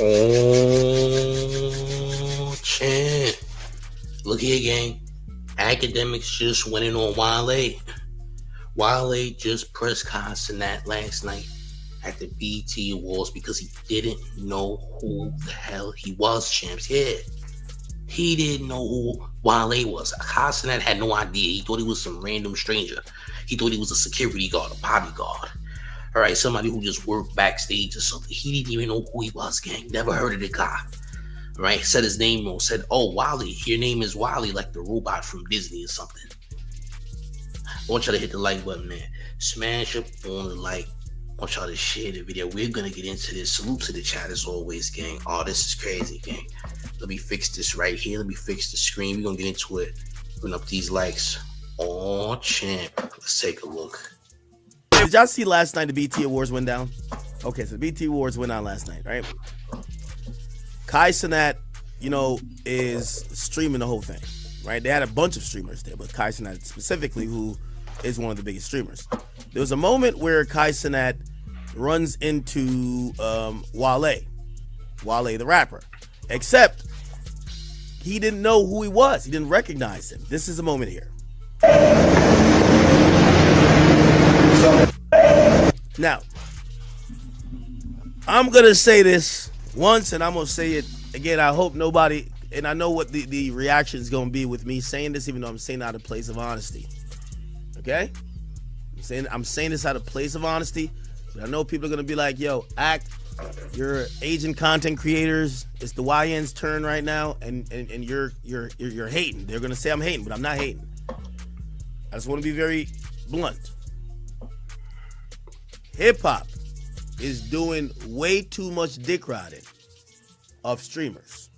Oh, champ. Look here, gang. Akademiks just went in on Wale. Wale just pressed Kai Cenat last night at the BET Awards because he didn't know who the hell he was, champs. Yeah. He didn't know who Wale was. Kai Cenat had no idea. He thought he was some random stranger. He thought he was a security guard, a bodyguard. All right, somebody who just worked backstage or something. He didn't even know who he was, gang. Never heard of the guy. All right, said his name wrong. Said, oh, Wale, your name is Wale, like the robot from Disney or something. I want y'all to hit the like button, man. Smash up on the like. I want y'all to share the video. We're going to get into this. Salute to the chat as always, gang. Oh, this is crazy, gang. Let me fix this right here. Let me fix the screen. We're going to get into it. Putting up these likes. Oh, champ. Let's take a look. Did y'all see last night the BET Awards went down? Okay, so the BET Awards went down last night, right? Kai Cenat, is streaming the whole thing, right? They had a bunch of streamers there, but Kai Cenat specifically, who is one of the biggest streamers. There was a moment where Kai Cenat runs into Wale the rapper, except he didn't know who he was. He didn't recognize him. This is a moment here. Now, I'm going to say this once and I'm going to say it again. I hope nobody, and I know what the reaction is going to be with me saying this, even though I'm saying it out of place of honesty. Okay? I'm saying this out of place of honesty. But I know people are going to be like, yo, you're Asian content creators. It's the YN's turn right now, and you're hating. They're going to say I'm hating, but I'm not hating. I just want to be very blunt. Hip-hop is doing way too much dick riding of streamers.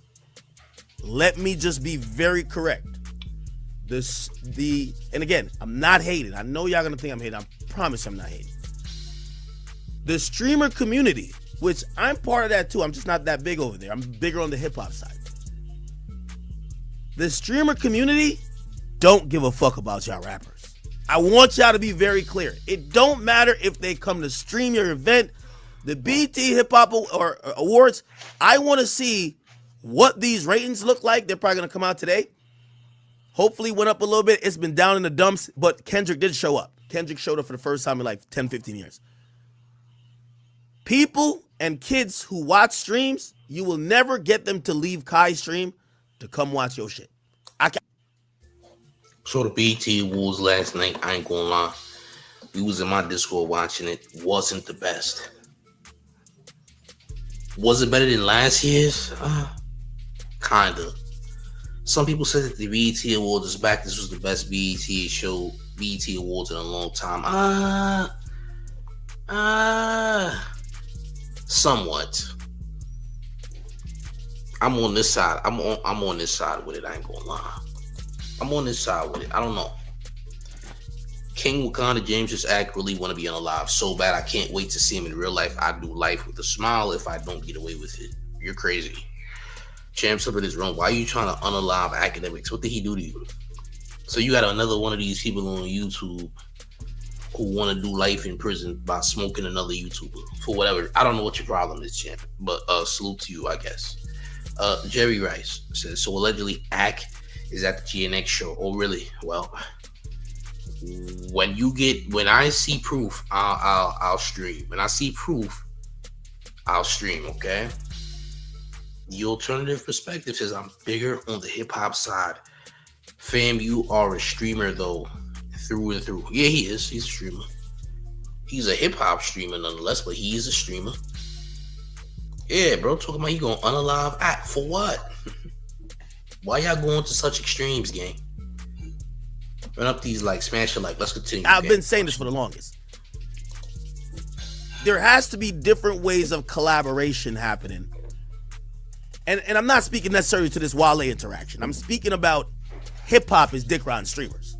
Let me just be very correct. And again, I'm not hating. I know y'all gonna think I'm hating. I promise I'm not hating. The streamer community, which I'm part of that too. I'm just not that big over there. I'm bigger on the hip-hop side. The streamer community don't give a fuck about y'all rappers. I want y'all to be very clear. It don't matter if they come to stream your event, the BT Hip Hop or Awards. I want to see what these ratings look like. They're probably going to come out today. Hopefully went up a little bit. It's been down in the dumps, but Kendrick did show up. Kendrick showed up for the first time in like 10, 15 years. People and kids who watch streams, you will never get them to leave Kai's stream to come watch your shit. So the BET Awards last night, I ain't gonna lie. We was in my Discord watching it. Wasn't the best. Was it better than last year's? Kinda. Some people said that the BET Awards is back. This was the best BET Awards in a long time. Somewhat. I'm on this side. I'm on this side with it. I ain't gonna lie. I'm on this side with it. I don't know. King Wakanda James just really want to be unalive so bad. I can't wait to see him in real life. I do life with a smile if I don't get away with it. You're crazy. Champs up in his room. Why are you trying to unalive Akademiks? What did he do to you? So you got another one of these people on YouTube who want to do life in prison by smoking another YouTuber for whatever. I don't know what your problem is, champ. But salute to you, I guess. Jerry Rice says, so allegedly Ak is at the GNX show. Oh, really? Well, when I see proof, I'll stream. When I see proof, I'll stream. Okay. The alternative perspective says I'm bigger on the hip hop side. Fam, you are a streamer though, through and through. Yeah, he is. He's a streamer. He's a hip hop streamer nonetheless, but he is a streamer. Yeah, bro. Talking about he gonna unalive Ak for what? Why y'all going to such extremes, gang? Run up these like, smash it like. Let's continue. I've been saying this for the longest. There has to be different ways of collaboration happening. And I'm not speaking necessarily to this Wale interaction. I'm speaking about hip-hop is dick riding streamers.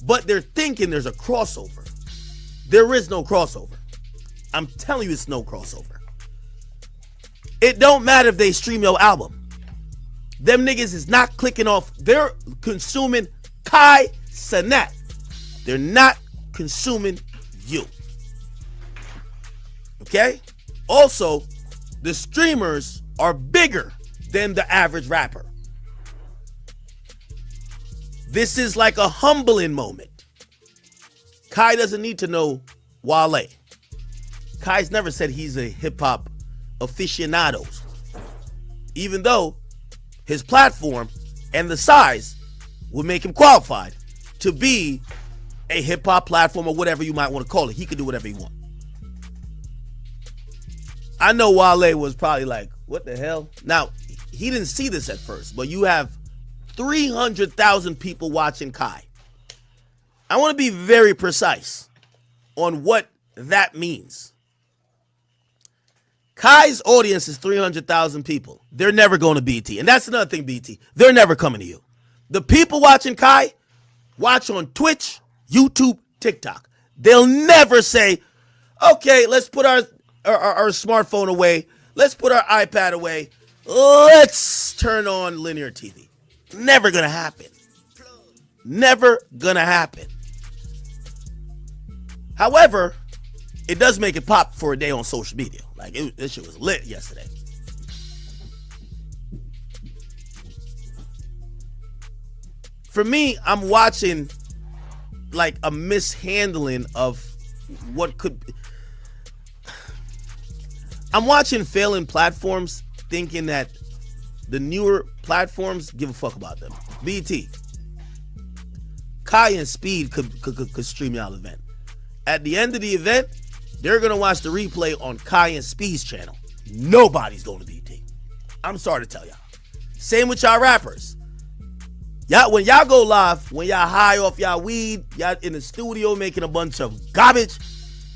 But they're thinking there's a crossover. There is no crossover. I'm telling you it's no crossover. It don't matter if they stream your album. Them niggas is not clicking off. They're consuming Kai Cenat. They're not consuming you. Okay? Also, The streamers are bigger than the average rapper. This is like a humbling moment. Kai doesn't need to know Wale. Kai's never said he's a hip-hop aficionado, even though his platform and the size would make him qualified to be a hip-hop platform or whatever you might want to call it. He could do whatever he wants. I know Wale was probably like, what the hell? Now, he didn't see this at first, but you have 300,000 people watching Kai. I want to be very precise on what that means. Kai's audience is 300,000 people. They're never going to BT. And that's another thing, BT. They're never coming to you. The people watching Kai watch on Twitch, YouTube, TikTok. They'll never say, okay, let's put our smartphone away. Let's put our iPad away. Let's turn on linear TV. Never going to happen. Never going to happen. However, it does make it pop for a day on social media. Like, this shit was lit yesterday. For me, I'm watching like a mishandling of what could be. I'm watching failing platforms thinking that the newer platforms give a fuck about them. BT. Kai and Speed could stream y'all event. At the end of the event, they're going to watch the replay on Kai and Speed's channel. Nobody's going to BT. I'm sorry to tell y'all. Same with y'all rappers. Y'all, when y'all go live, when y'all high off y'all weed, y'all in the studio making a bunch of garbage,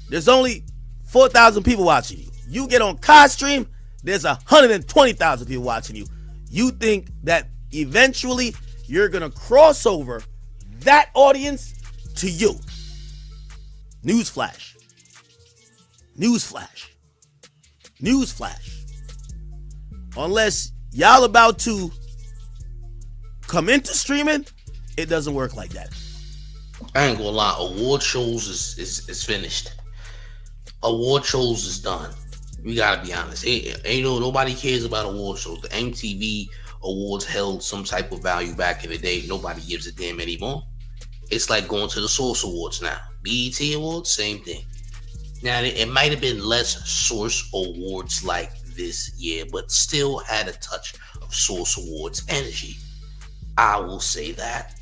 there's only 4,000 people watching you. You get on Kai stream, there's 120,000 people watching you. You think that eventually you're going to cross over that audience to you. Newsflash. Newsflash. Newsflash. Unless y'all about to come into streaming, it doesn't work like that. I ain't gonna lie, award shows is finished. Award shows is done. We gotta be honest. Ain't nobody cares about award shows. The MTV awards held some type of value back in the day. Nobody gives a damn anymore. It's like going to the Source Awards now. BET Awards, same thing. Now, it might have been less Source Awards like this year, but still had a touch of Source Awards energy. I will say that.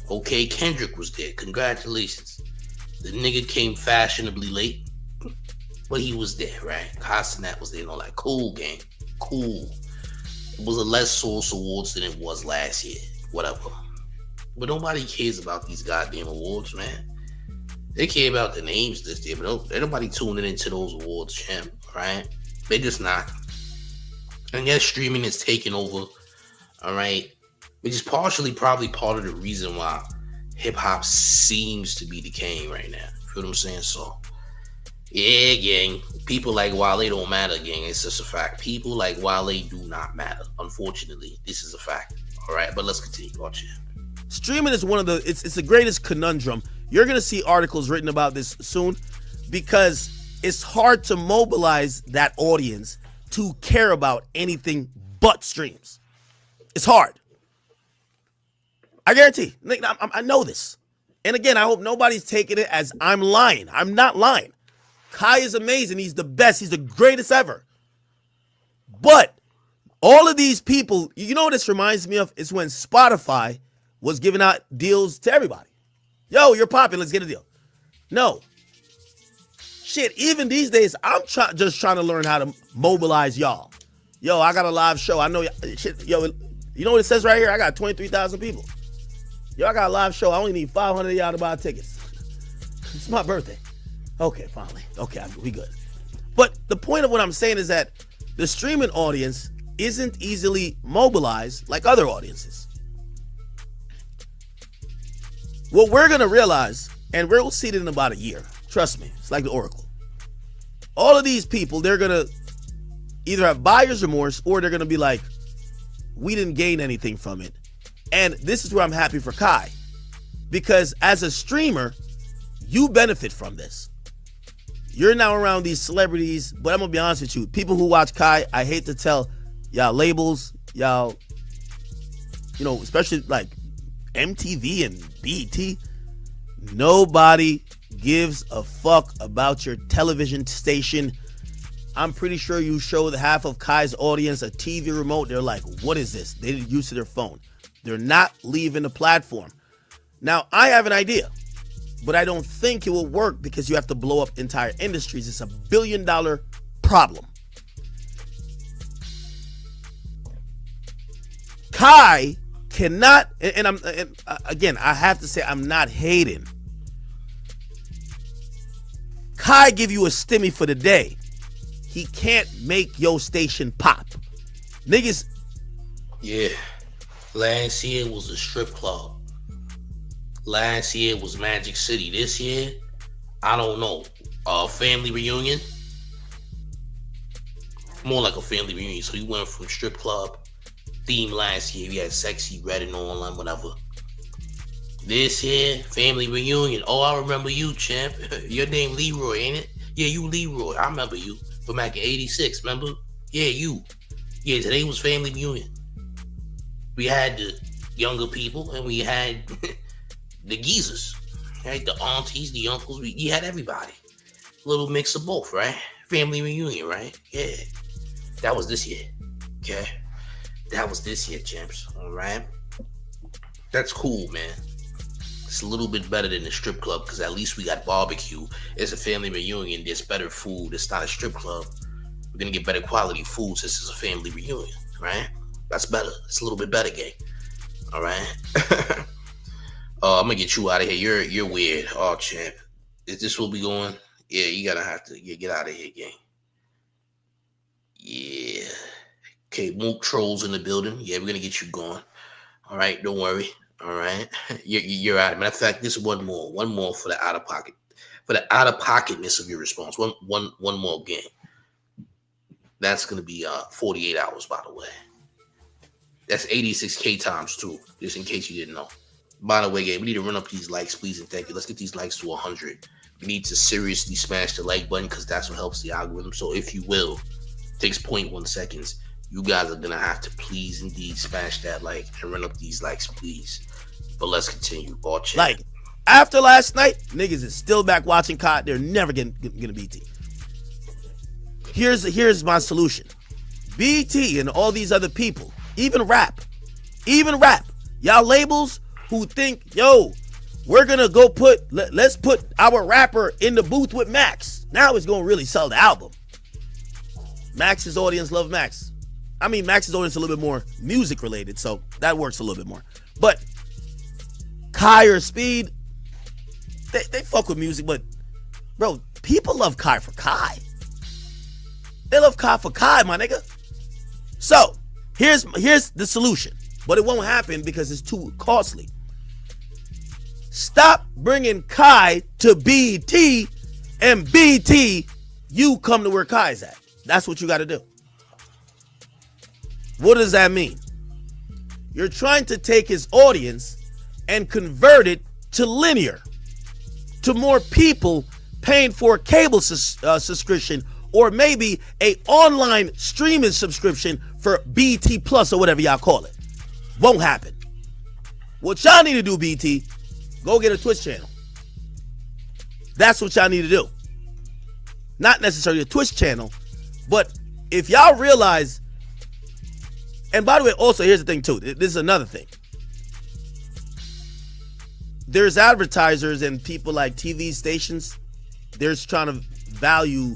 Okay, Kendrick was there. Congratulations. The nigga came fashionably late, but he was there, right? Kai Cenat was there and all that. Cool game. Cool. It was a less Source Awards than it was last year. Whatever. But nobody cares about these goddamn awards, man. They care about the names this year, but ain't nobody tuning into those awards, champ, right? They just not. And yes, streaming is taking over, all right? Which is partially probably part of the reason why hip-hop seems to be decaying right now. You feel what I'm saying? So, yeah, gang. People like Wale don't matter, gang. It's just a fact. People like Wale do not matter. Unfortunately, this is a fact. All right, but let's continue. Watch it. Streaming is one of the, it's the greatest conundrum. You're going to see articles written about this soon because it's hard to mobilize that audience to care about anything but streams. It's hard. I guarantee. I know this. And again, I hope nobody's taking it as I'm lying. I'm not lying. Kai is amazing. He's the best. He's the greatest ever. But all of these people, you know what this reminds me of? It's when Spotify was giving out deals to everybody. Yo, you're popping. Let's get a deal. No. Shit, even these days, I'm just trying to learn how to mobilize y'all. Yo, I got a live show. I know shit. Yo, you know what it says right here? I got 23,000 people. Yo, I got a live show. I only need 500 of y'all to buy tickets. It's my birthday. Okay, finally. Okay, we good. But the point of what I'm saying is that the streaming audience isn't easily mobilized like other audiences. What we're going to realize, and we'll see it in about a year. Trust me. It's like the Oracle. All of these people, they're going to either have buyer's remorse or they're going to be like, we didn't gain anything from it. And this is where I'm happy for Kai. Because as a streamer, you benefit from this. you're now around these celebrities, but I'm gonna be honest with you. People who watch Kai, I hate to tell y'all labels, y'all, especially like MTV and BET, nobody gives a fuck about your television station. I'm pretty sure you show the half of Kai's audience a TV remote. They're like, what is this? They didn't use their phone. They're not leaving the platform. Now, I have an idea, but I don't think it will work because you have to blow up entire industries. It's $1 billion problem. Kai cannot, again, I have to say I'm not hating. Kai give you a stimmy for the day. He can't make your station pop. Niggas. Yeah. Last year was a strip club. Last year was Magic City. This year, I don't know. Family reunion. More like a family reunion. So you went from strip club theme last year. We had sexy, red and online, whatever. This year, family reunion. Oh, I remember you, champ. Your name Leroy, ain't it? Yeah, you Leroy. I remember you. From back in 86, remember? Yeah, you. Yeah, today was family reunion. We had the younger people and we had the geezers. Right? The aunties, the uncles. We had everybody. A little mix of both, right? Family reunion, right? Yeah. That was this year. Okay? That was this year, champs. Alright? That's cool, man. It's a little bit better than the strip club because at least we got barbecue. It's a family reunion. There's better food. It's not a strip club. We're going to get better quality food since it's a family reunion, right? That's better. It's a little bit better, gang. All right? I'm going to get you out of here. You're weird. Oh, champ. Is this where we going? Yeah, you got to have to get out of here, gang. Yeah. Okay, Mook Trolls in the building. Yeah, we're going to get you going. All right, don't worry. All right, you're out. Matter of fact, this is one more for the out of pocket, for the out of pocketness of your response. One more game. That's gonna be 48 hours, by the way. That's 86K times 2, just in case you didn't know. By the way, gang, we need to run up these likes, please and thank you. Let's get these likes to 100. We need to seriously smash the like button because that's what helps the algorithm. So if you will, it takes 0.1 seconds. You guys are gonna have to please indeed smash that like and run up these likes, please. But let's continue. Ball chat. Like, after last night, niggas is still back watching Kai. They're never gonna BT. Here's my solution. BT and all these other people, even rap. Y'all labels who think, yo, we're gonna go let's put our rapper in the booth with Max. Now it's gonna really sell the album. Max's audience love Max. I mean, Max's audience is a little bit more music related, so that works a little bit more. But Kai or Speed, they fuck with music, but bro, people love Kai for Kai. They love Kai for Kai, my nigga. So here's the solution, but it won't happen because it's too costly. Stop bringing Kai to BT, and BT, you come to where Kai's at. That's what you got to do. What does that mean? You're trying to take his audience and convert it to linear, to more people paying for a cable subscription or maybe a online streaming subscription for BT Plus or whatever y'all call it. Won't happen. What y'all need to do, BT, go get a Twitch channel. That's what y'all need to do. Not necessarily a Twitch channel, but if y'all realize, and by the way, also here's the thing too, this is another thing. There's advertisers and people like TV stations, they're trying to value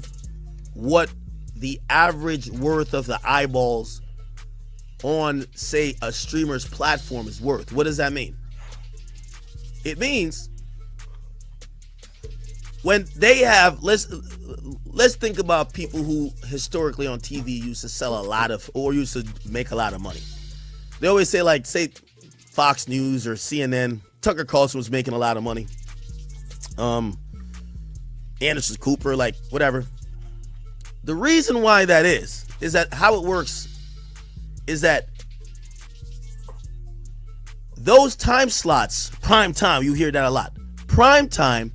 what the average worth of the eyeballs on, say, a streamer's platform is worth. What does that mean? It means when they have, let's think about people who historically on TV used to sell a lot of, or used to make a lot of money. They always say, like, say Fox News or CNN, Tucker Carlson was making a lot of money. Anderson Cooper, like, whatever. The reason why that is that how it works is that those time slots, prime time, you hear that a lot. Prime time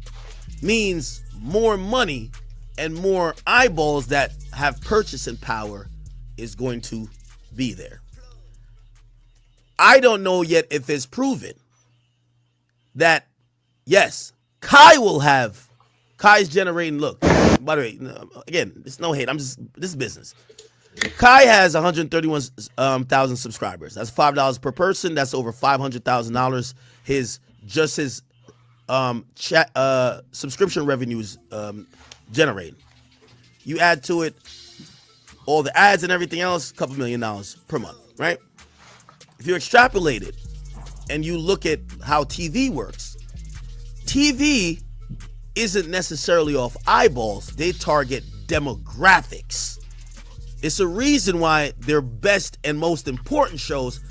means more money and more eyeballs that have purchasing power is going to be there. I don't know yet if it's proven that, yes, Kai's generating, look, by the way, again, it's no hate, this is business. Kai has 131,000 subscribers. That's $5 per person. That's over $500,000. His subscription revenues generating. You add to it all the ads and everything else, a couple $1 million per month, right? If you extrapolate it and you look at how TV works, TV isn't necessarily off eyeballs. They target demographics. It's a reason why their best and most important shows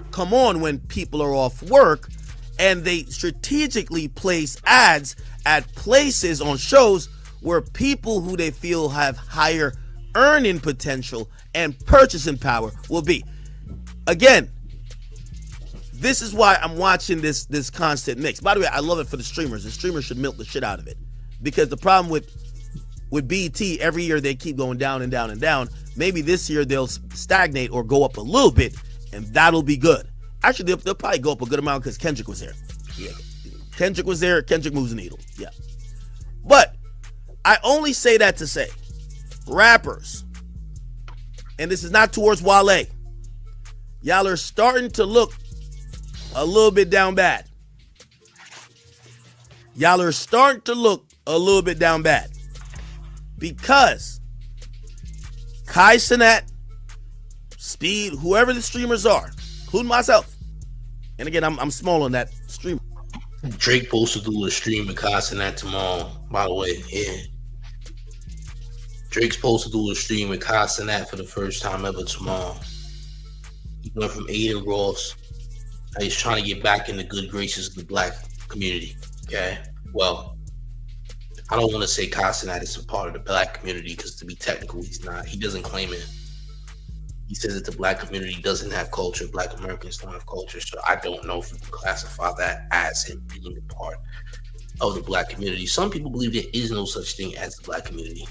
come on when people are off work, and they strategically place ads at places on shows where people who they feel have higher earning potential and purchasing power will be. Again, this is why I'm watching this constant mix. By the way, I love it for the streamers. The streamers should milk the shit out of it, because the problem with BT, every year they keep going down and down and down. Maybe this year they'll stagnate or go up a little bit, and that'll be good. Actually, they'll probably go up a good amount because Kendrick was there. Yeah, Kendrick was there. Kendrick moves the needle. Yeah. But I only say that to say, rappers, and this is not towards Wale, y'all are starting to look a little bit down bad. Y'all are starting to look a little bit down bad. Because Kai Cenat, Speed, whoever the streamers are, including myself, and again, I'm small on that stream. Drake supposed to do a stream with Kai Cenat tomorrow, by the way. Yeah. Drake's supposed to do a stream with Kai Cenat for the first time ever tomorrow. He went from Aiden Ross. He's trying to get back in the good graces of the black community. Okay? Well, I don't want to say Kai Cenat is a part of the black community, because to be technical, he's not. He doesn't claim it. He says that the black community doesn't have culture. Black Americans don't have culture. So I don't know if you can classify that as him being a part of the black community. Some people believe there is no such thing as the black community.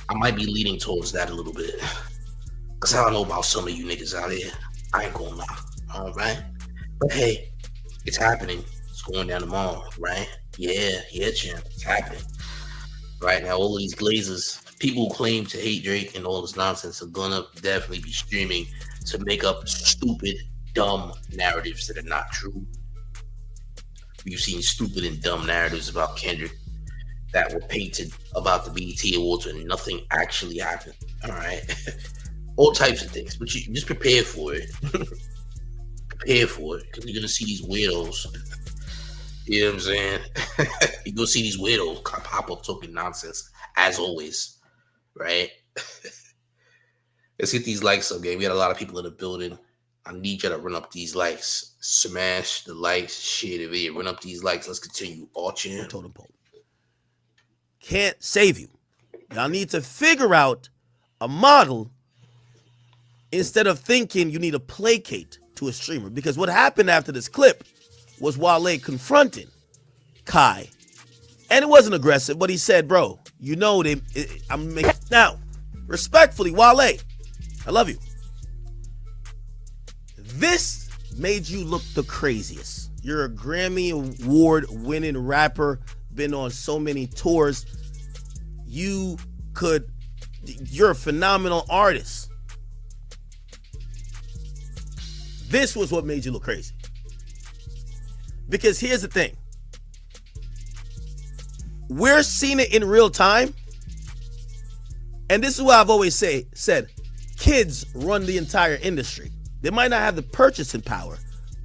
I might be leaning towards that a little bit, because I don't know about some of you niggas out here. I ain't gonna lie. All right? But hey, it's happening. It's going down tomorrow, right? Yeah, champ. It's happening. Right now, all of these glazers, people who claim to hate Drake and all this nonsense, are gonna definitely be streaming to make up stupid, dumb narratives that are not true. We've seen stupid and dumb narratives about Kendrick that were painted about the BET Awards when nothing actually happened. All right? All types of things. But you just prepare for it. Prepare for it, because you're gonna see these weirdos. You know what I'm saying? You're gonna see these weirdos pop up talking nonsense, as always, right? Let's get these likes up, gang. We got a lot of people in the building. I need you to run up these likes. Smash the likes, share the video, run up these likes. Let's continue watching. Totem pole can't save you. Y'all need to figure out a model instead of thinking you need to placate to a streamer. Because what happened after this clip was Wale confronting Kai, and it wasn't aggressive, but he said, "Bro, you know I'm making now." Respectfully, Wale, I love you. This made you look the craziest. You're a Grammy Award-winning rapper, been on so many tours. You're a phenomenal artist. This was what made you look crazy. Because here's the thing. We're seeing it in real time. And this is what I've always said. Kids run the entire industry. They might not have the purchasing power,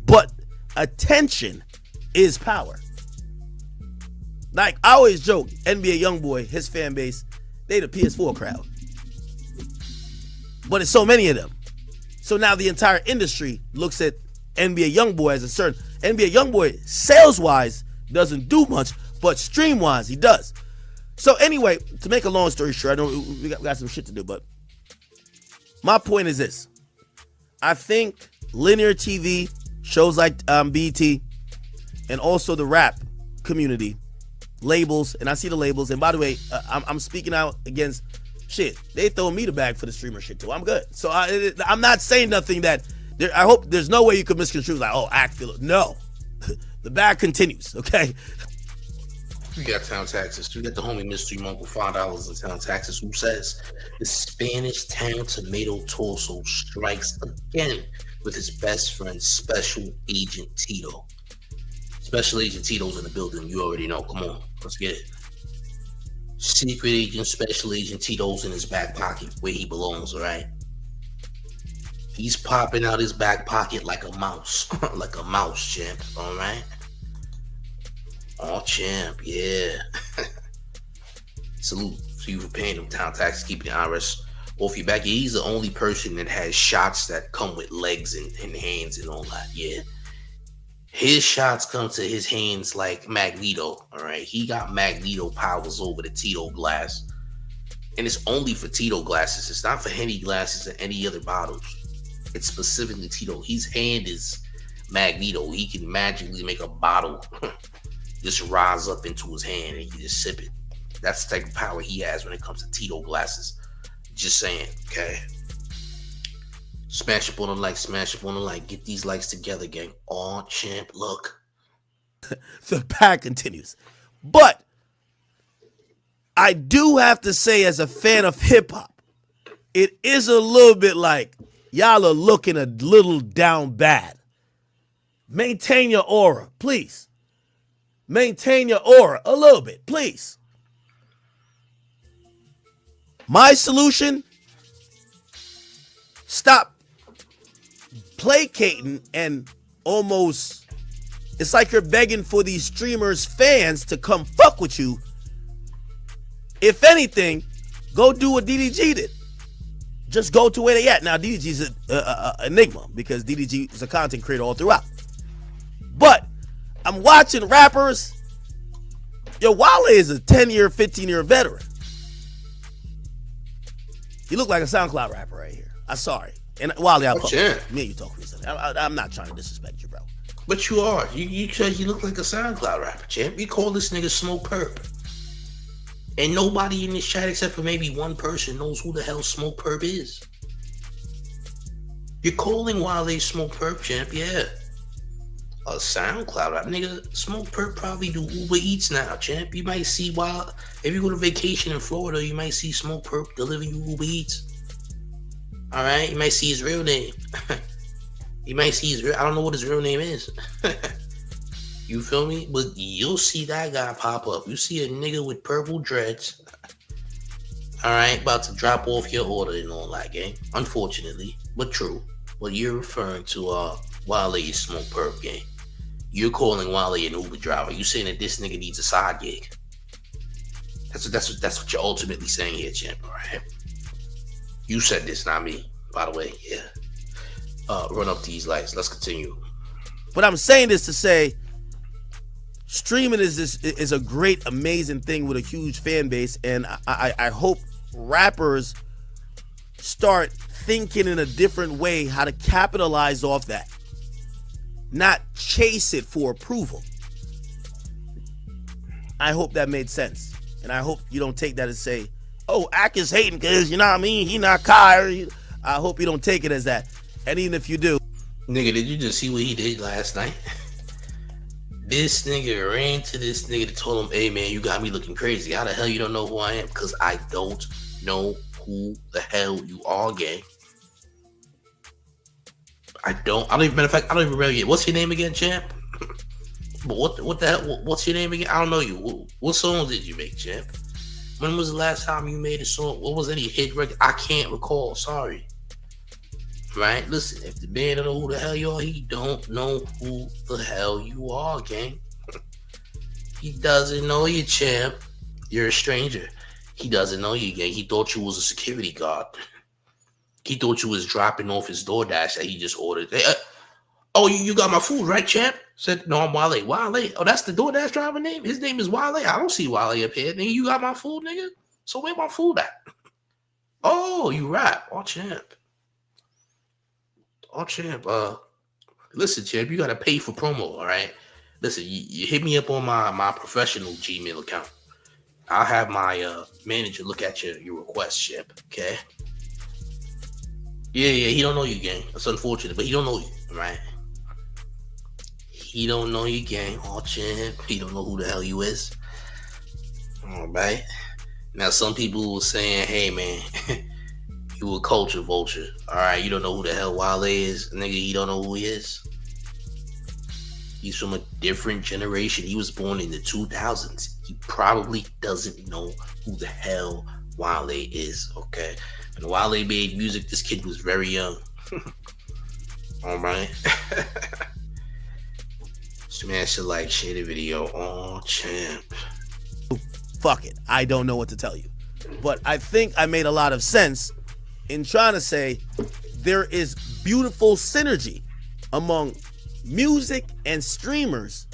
but attention is power. Like I always joke, NBA Youngboy, his fan base, they the PS4 crowd. But it's so many of them. So now the entire industry looks at NBA Youngboy as a certain. NBA Youngboy, sales-wise, doesn't do much, but stream-wise, he does. So anyway, to make a long story short, I know we got some shit to do, but my point is this. I think linear TV, shows like BET, and also the rap community labels, and I see the labels. And by the way, I'm speaking out against shit. They throw me the bag for the streamer shit too. I'm good. So I'm not saying nothing that. I hope there's no way you could misconstrue like, oh, act feel it. No, the bag continues. Okay. We got town taxes. We got the homie Mystery Monk with $5 in town taxes, who says the Spanish town tomato torso strikes again with his best friend, Special Agent Tito. Special Agent Tito's in the building. You already know. Come on, let's get it. Secret Agent, Special Agent Tito's in his back pocket where he belongs. All right. He's popping out his back pocket like a mouse, like a mouse, champ. All right. Oh, champ, yeah. Salute to you for paying them town taxes, keeping the IRS off your back. He's the only person that has shots that come with legs and hands and all that. Yeah. His shots come to his hands like Magneto. All right. He got Magneto powers over the Tito glass. And it's only for Tito glasses. It's not for Henny glasses or any other bottles. It's specifically Tito. His hand is Magneto. He can magically make a bottle just rise up into his hand and you just sip it. That's the type of power he has when it comes to Tito glasses. Just saying, okay? Smash up on the like, smash up on the like. Get these likes together, gang. Oh, champ, look. The pack continues. But I do have to say, as a fan of hip-hop, it is a little bit like y'all are looking a little down bad. Maintain your aura, please. Maintain your aura a little bit, please. My solution, stop placating and almost, it's like you're begging for these streamers' fans to come fuck with you. If anything, go do what DDG did. Just go to where they at. Now, DDG's an enigma because DDG is a content creator all throughout. But I'm watching rappers. Yo, Wale is a 10-year, 15-year veteran. He look like a SoundCloud rapper right here. I'm sorry. And Wale, I'll talk. Me and you talk recently. I'm not trying to disrespect you, bro. But you are. You look like a SoundCloud rapper, champ. You call this nigga Smoke Perp. And nobody in this chat except for maybe one person knows who the hell Smoke Perp is. You're calling Wale Smoke Perp, champ, yeah. A SoundCloud rap, nigga. Smoke Perp probably do Uber Eats now, champ. You might see if you go to vacation in Florida, you might see Smoke Perp delivering you Uber Eats. All right, you might see his real name. You might see his real. I don't know what his real name is. You feel me? But you'll see that guy pop up. You see a nigga with purple dreads. All right, about to drop off your order and all that, gang. Unfortunately, but true. What you're referring to, Wale is Smoke Perp, gang. You're calling Wale an Uber driver. You saying that this nigga needs a side gig. That's what you're ultimately saying here, champ. All right. You said this, not me. By the way, yeah. Run up these lights. Let's continue. But I'm saying this to say, streaming is a great, amazing thing with a huge fan base, and I hope rappers start thinking in a different way how to capitalize off that, not chase it for approval. I hope that made sense, and I hope you don't take that as say, oh, Ak is hating because, you know what I mean, he not Kai. I hope you don't take it as that, and even if you do. Nigga, did you just see what he did last night? This nigga ran to this nigga to told him, hey man, you got me looking crazy. How the hell you don't know who I am? Because I don't know who the hell you are, gang. I don't even remember yet. What's your name again, champ? But what the hell? What's your name again? I don't know you. What songs did you make, champ? When was the last time you made a song? What was any hit record? I can't recall. Sorry. Right? Listen, if the man don't know who the hell you are, he don't know who the hell you are, gang. He doesn't know you, champ. You're a stranger. He doesn't know you, gang. He thought you was a security guard. He thought you was dropping off his DoorDash that he just ordered. Hey, oh, you got my food, right, champ? Said, no, I'm Wale. Wale? Oh, that's the DoorDash driver name? His name is Wale? I don't see Wale up here. Nigga, you got my food, nigga? So where my food at? Oh, you rap. Oh, champ. Oh, champ. Listen, champ, you got to pay for promo, all right? Listen, you hit me up on my professional Gmail account. I'll have my manager look at your request, Chip. Okay. Yeah, he don't know you, gang. That's unfortunate, but he don't know you, right? He don't know you, gang. Oh, Chip. He don't know who the hell you is. All right. Now, some people were saying, "Hey, man, you a culture vulture. All right, you don't know who the hell Wale is, nigga. You don't know who he is. He's from a different generation. He was born in the 2000s. He probably doesn't know who the hell Wale is, okay? When Wale made music, this kid was very young. All right. Smash the like, share the video. Oh, champ. Fuck it. I don't know what to tell you. But I think I made a lot of sense in trying to say there is beautiful synergy among music and streamers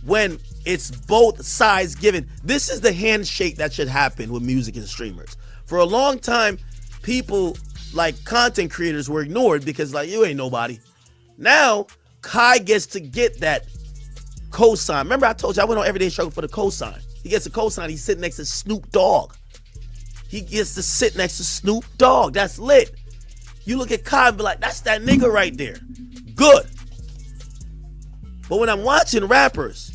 when it's both sides given. This is the handshake that should happen with music and streamers. For a long time, people like content creators were ignored because like, you ain't nobody. Now, Kai gets to get that cosign. Remember I told you I went on Everyday Struggle for the cosign. He gets a cosign. He's sitting next to Snoop Dogg. He gets to sit next to Snoop Dogg. That's lit. You look at Kai and be like, that's that nigga right there. Good. But when I'm watching rappers,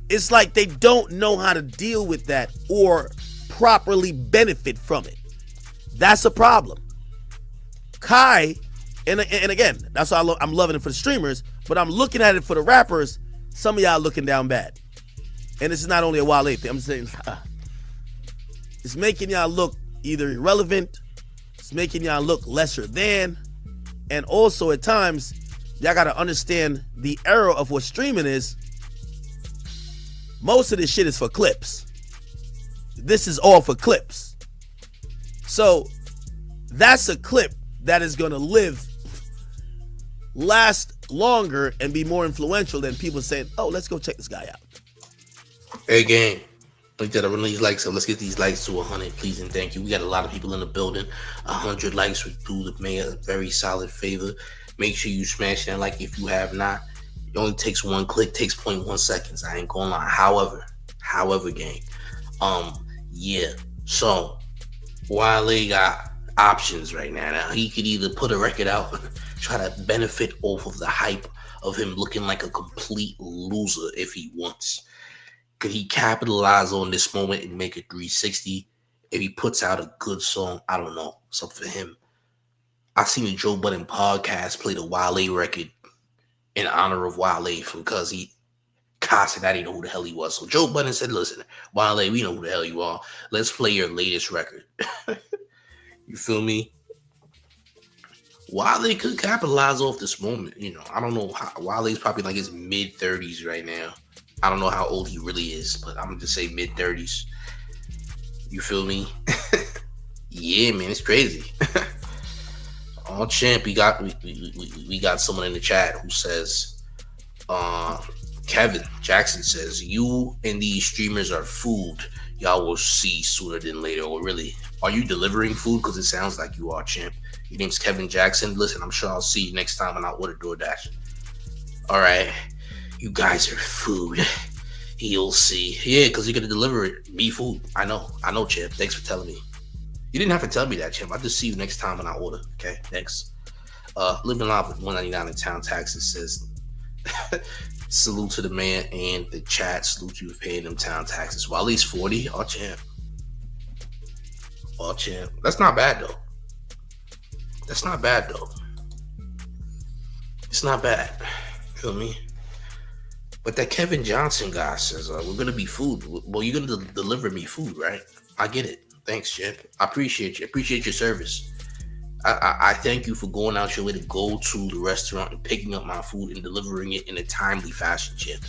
it's like they don't know how to deal with that or properly benefit from it. That's a problem. Kai, and again, that's why I'm loving it for the streamers, but I'm looking at it for the rappers. Some of y'all looking down bad. And this is not only a Wale thing. I'm saying it's making y'all look either irrelevant, it's making y'all look lesser than, and also at times, y'all gotta understand the era of what streaming is. Most of this shit is for clips. This is all for clips. So that's a clip that is gonna last longer and be more influential than people saying, oh, let's go check this guy out. Hey, gang. Like that, I run these likes up. Let's get these likes to 100, please and thank you. We got a lot of people in the building. 100 likes would do the man a very solid favor. Make sure you smash that like if you have not. It only takes one click, takes 0.1 seconds. I ain't gonna lie. However, gang. Yeah. So Wale got options right now. Now he could either put a record out, try to benefit off of the hype of him looking like a complete loser if he wants. Could he capitalize on this moment and make a 360 if he puts out a good song? I don't know. It's up for him. I seen the Joe Budden podcast play the Wale record in honor of Wale because Kai Cenat didn't know who the hell he was. So Joe Budden said, listen, Wale, we know who the hell you are. Let's play your latest record. You feel me? Wale could capitalize off this moment. You know, I don't know how. Wale's probably like his mid-30s right now. I don't know how old he really is, but I'm going to just say mid-30s. You feel me? Yeah, man, it's crazy. Oh, champ, we got someone in the chat who says, Kevin Jackson says, you and these streamers are food. Y'all will see sooner than later. Or really, are you delivering food? Because it sounds like you are, champ. Your name's Kevin Jackson. Listen, I'm sure I'll see you next time when I order DoorDash. All right. You guys are food. You'll see. Yeah, because you're going to deliver me food. I know, champ. Thanks for telling me. You didn't have to tell me that, champ. I'll just see you next time when I order. Okay, thanks. Living Live with 199 in town, Texas says, salute to the man and the chat. Salute you for paying them town taxes. Well, at least 40. Oh, champ. That's not bad, though. It's not bad. Feel me? But that Kevin Johnson guy says, we're going to be food. Well, you're going to deliver me food, right? I get it. Thanks, champ. I appreciate you. I appreciate your service. I thank you for going out your way to go to the restaurant and picking up my food and delivering it in a timely fashion, champ.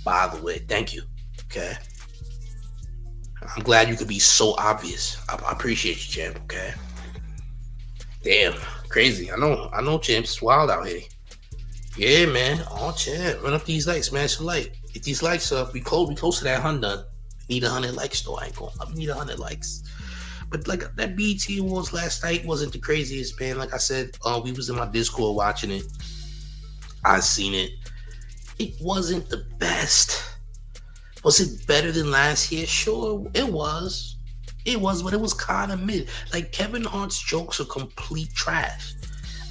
By the way, thank you. Okay? I'm glad you could be so obvious. I appreciate you, champ. Okay? Damn. Crazy. I know, champ. It's wild out here. Yeah, man. Oh, champ. Run up these likes, smash a like. Get these likes up. We close to that 100. Need 100 likes, though. I ain't going. I need 100 likes. But like that BET Awards last night wasn't the craziest, man. Like I said, we was in my Discord watching it. I seen it. it wasn't the best. Was it better than last year? Sure, it was. It was, but it was kind of mid. Like, Kevin Hart's jokes are complete trash.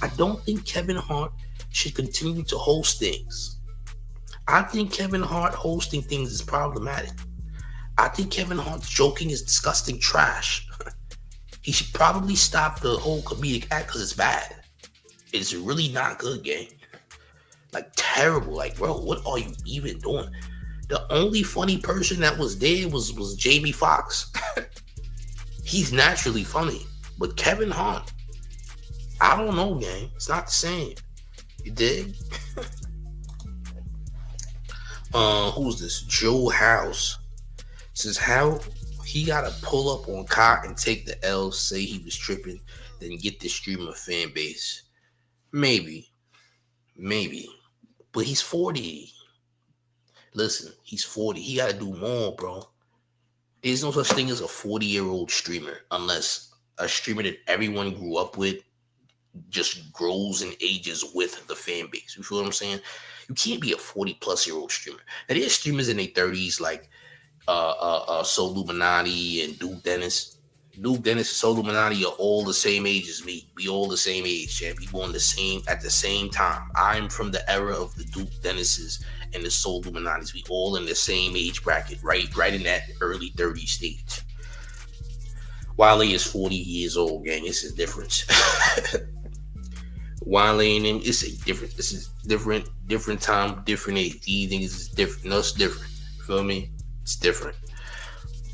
I don't think Kevin Hart should continue to host things. I think Kevin Hart hosting things is problematic. I think Kevin Hart's joking is disgusting trash. He should probably stop the whole comedic act because it's bad. It's really not good, gang. Like, terrible. Like, bro, what are you even doing? The only funny person that was there was Jamie Foxx. He's naturally funny. But Kevin Hart, I don't know, gang. It's not the same. You dig? Who's this? Joe House says how he gotta pull up on Kai and take the L, say he was tripping, then get the streamer fan base. Maybe. But he's 40. Listen, he's 40. He gotta do more, bro. There's no such thing as a 40-year-old streamer unless a streamer that everyone grew up with just grows and ages with the fan base. You feel what I'm saying? You can't be a 40-plus-year-old streamer. Now, there's streamers in their 30s like Soul Illuminati and Duke Dennis. Duke Dennis and Soul Illuminati are all the same age as me. We all the same age, champ. We born at the same time. I'm from the era of the Duke Dennises and the Soul Illuminatis. We all in the same age bracket, right in that early 30s stage. Wale is 40 years old, gang. It's a difference. Wale and him, it's a different. This is different time, different age. These things is different. No, it's different. You feel me? It's different.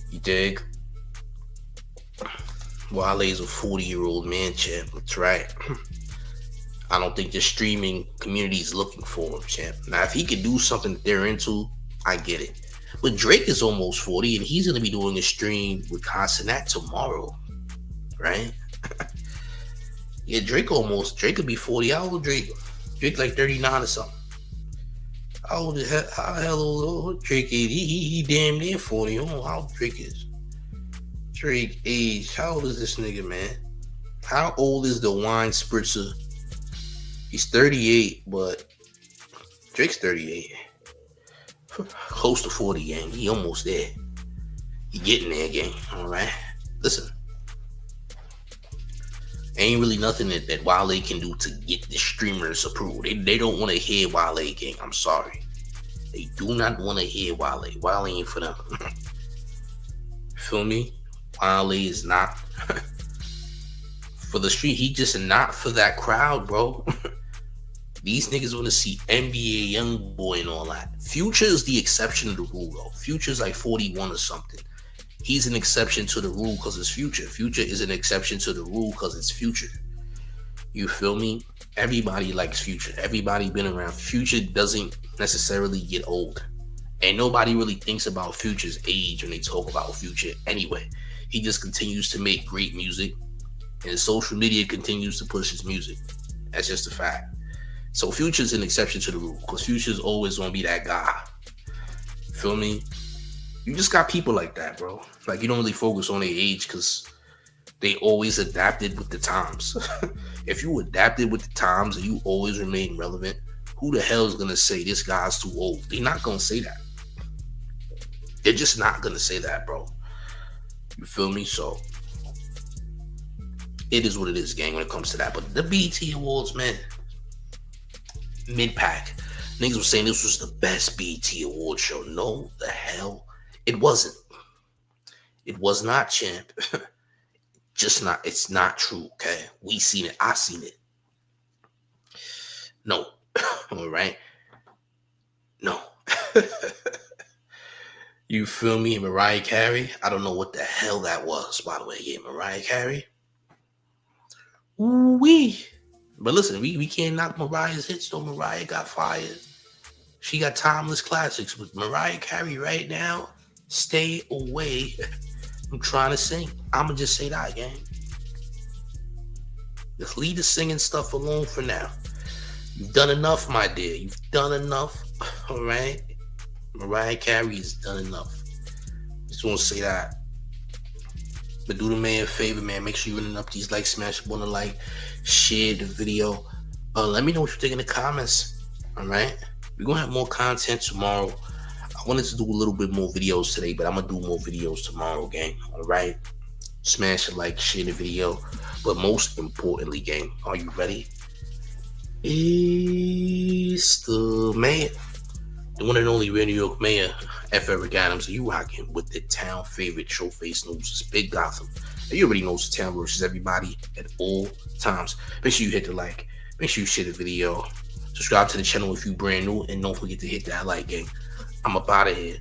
You dig? Wale is a 40-year-old man, champ. That's right. I don't think the streaming community is looking for him, champ. Now, if he could do something that they're into, I get it. But Drake is almost 40, and he's going to be doing a stream with Kai Cenat tomorrow, right? Yeah, Drake could be 40. How old Drake? Drake like 39 or something. How the hell old Drake is? He damn near 40. I don't know how old Drake is. Drake age. How old is this nigga, man? How old is the wine spritzer? He's 38, but Drake's 38. Close to 40, gang. He almost there. He getting there, gang. All right. Listen. Ain't really nothing that Wale can do to get the streamers approved. They don't want to hear Wale, gang. I'm sorry. They do not want to hear Wale. Wale ain't for them. Feel me? Wale is not for the street. He just not for that crowd, bro. These niggas want to see NBA Youngboy and all that. Future is the exception to the rule, though. Future's like 41 or something. He's an exception to the rule because it's Future. Future is an exception to the rule because it's Future. You feel me? Everybody likes Future. Everybody been around. Future doesn't necessarily get old. And nobody really thinks about Future's age when they talk about Future anyway. He just continues to make great music. And social media continues to push his music. That's just a fact. So Future's an exception to the rule because Future's always going to be that guy. Feel me? You just got people like that, bro. Like, you don't really focus on their age because they always adapted with the times. If you adapted with the times and you always remain relevant, who the hell is going to say this guy's too old? They're not going to say that. They're just not going to say that, bro. You feel me? So, it is what it is, gang, when it comes to that. But the BET Awards, man, mid-pack. Niggas were saying this was the best BET Award show. No, the hell it wasn't. It was not, champ. Just not. It's not true, okay? We seen it. I seen it. No. All right? No. You feel me? Mariah Carey? I don't know what the hell that was, by the way. Yeah, Mariah Carey. Ooh-wee. But listen, we can't knock Mariah's hits, though. Mariah got fired. She got timeless classics. But Mariah Carey right now, stay away. I'm trying to sing. I'ma just say that, gang. Just leave the singing stuff alone for now. You've done enough, my dear. You've done enough. All right? Mariah Carey has done enough. Just want to say that. But do the man a favor, man. Make sure you're running up these likes, smash up on the like, share the video. Let me know what you think in the comments. All right? We're gonna have more content tomorrow. I wanted to do a little bit more videos today, but I'm gonna do more videos tomorrow, gang. All right. Smash a like, share the video. But most importantly, gang, are you ready? It's the mayor, the one and only real New York mayor, F. Eric Adams. Are you rocking with the town favorite Showface News? It's Big Gotham. And you already know it's the town versus everybody at all times. Make sure you hit the like. Make sure you share the video. Subscribe to the channel if you brand new. And don't forget to hit that like, gang. I'm up out of here.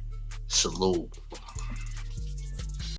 Salute.